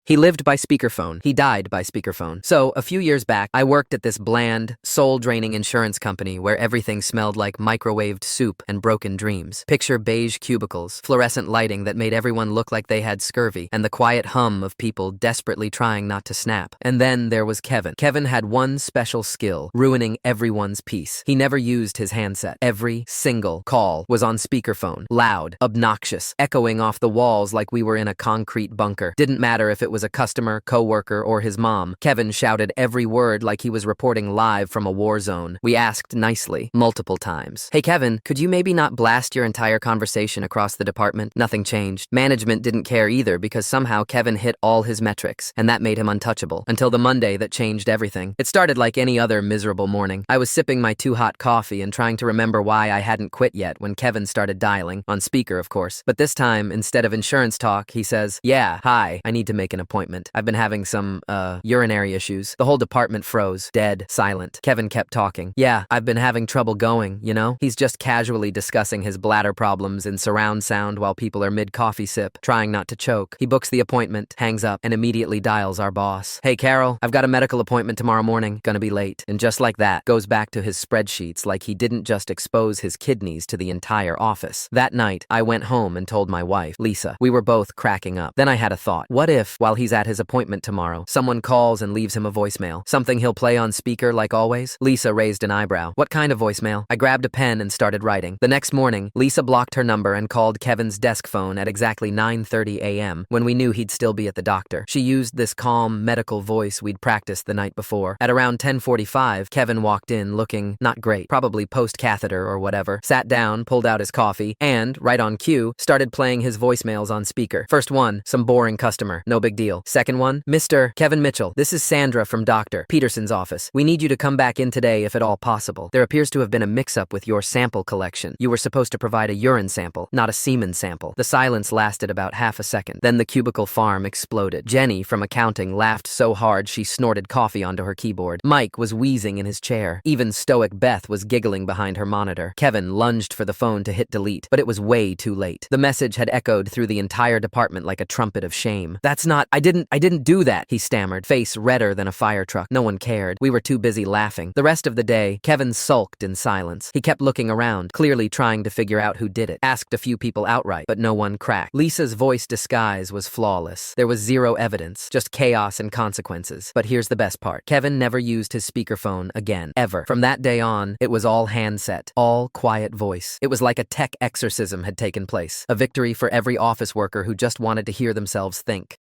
He lived by speakerphone. He died by speakerphone. So, a few years back, I worked at this bland, soul-draining insurance company where everything smelled like microwaved soup and broken dreams. Picture beige cubicles, fluorescent lighting that made everyone look like they had scurvy, and the quiet hum of people desperately trying not to snap. And then there was Kevin. Kevin had one special skill, ruining everyone's peace. He never used his handset. Every single call was on speakerphone, loud, obnoxious, echoing off the walls like we were in a concrete bunker. Didn't matter if it was a customer, coworker, or his mom. Kevin shouted every word like he was reporting live from a war zone. We asked nicely, multiple times. "Hey Kevin, could you maybe not blast your entire conversation across the department?" Nothing changed. Management didn't care either because somehow Kevin hit all his metrics, and that made him untouchable. Until the Monday that changed everything. It started like any other miserable morning. I was sipping my too-hot coffee and trying to remember why I hadn't quit yet when Kevin started dialing, on speaker of course. But this time, instead of insurance talk, he says, "Yeah, hi, I need to make an appointment. I've been having some, urinary issues." The whole department froze, dead, silent. Kevin kept talking. "Yeah, I've been having trouble going, you know?" He's just casually discussing his bladder problems in surround sound while people are mid-coffee sip, trying not to choke. He books the appointment, hangs up, and immediately dials our boss. "Hey Carol, I've got a medical appointment tomorrow morning. Gonna be late." And just like that, goes back to his spreadsheets like he didn't just expose his kidneys to the entire office. That night, I went home and told my wife, Lisa. We were both cracking up. Then I had a thought. What if, while he's at his appointment tomorrow, someone calls and leaves him a voicemail? Something he'll play on speaker like always? Lisa raised an eyebrow. "What kind of voicemail?" I grabbed a pen and started writing. The next morning, Lisa blocked her number and called Kevin's desk phone at exactly 9:30 a.m. when we knew he'd still be at the doctor. She used this calm, medical voice we'd practiced the night before. At around 10:45, Kevin walked in looking not great, probably post-catheter or whatever, sat down, pulled out his coffee, and, right on cue, started playing his voicemails on speaker. First one, some boring customer, no big deal. Second one, "Mr. Kevin Mitchell, this is Sandra from Dr. Peterson's office. We need you to come back in today if at all possible. There appears to have been a mix-up with your sample collection. You were supposed to provide a urine sample, not a semen sample." The silence lasted about half a second. Then the cubicle farm exploded. Jenny from accounting laughed so hard she snorted coffee onto her keyboard. Mike was wheezing in his chair. Even stoic Beth was giggling behind her monitor. Kevin lunged for the phone to hit delete, but it was way too late. The message had echoed through the entire department like a trumpet of shame. I didn't do that," he stammered, face redder than a fire truck. No one cared. We were too busy laughing. The rest of the day, Kevin sulked in silence. He kept looking around, clearly trying to figure out who did it. Asked a few people outright, but no one cracked. Lisa's voice disguise was flawless. There was zero evidence, just chaos and consequences. But here's the best part. Kevin never used his speakerphone again, ever. From that day on, it was all handset, all quiet voice. It was like a tech exorcism had taken place, a victory for every office worker who just wanted to hear themselves think.